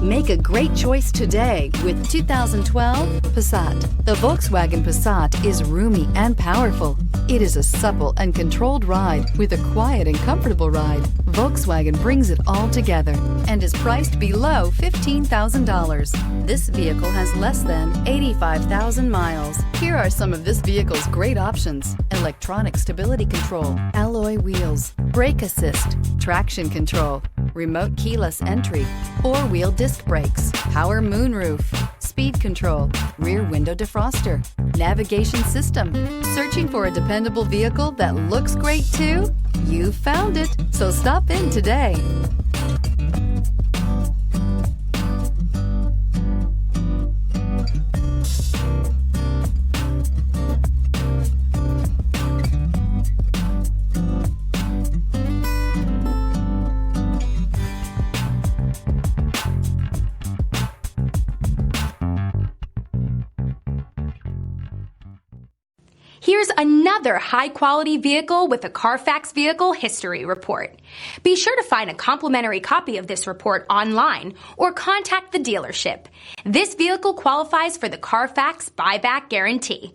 Make a great choice today with 2012 Passat. The Volkswagen Passat is roomy and powerful. It is a supple and controlled ride with a quiet and comfortable ride. Volkswagen brings it all together and is priced below $15,000. This vehicle has less than 85,000 miles. Here are some of this vehicle's great options: electronic stability control, alloy wheels, brake assist, traction control, remote keyless entry, four-wheel disc brakes, power moonroof, speed control, rear window defroster, navigation system. Searching for a dependable vehicle that looks great too? You found it, so stop in today. Here's another high-quality vehicle with a Carfax Vehicle History Report. Be sure to find a complimentary copy of this report online or contact the dealership. This vehicle qualifies for the Carfax Buyback Guarantee.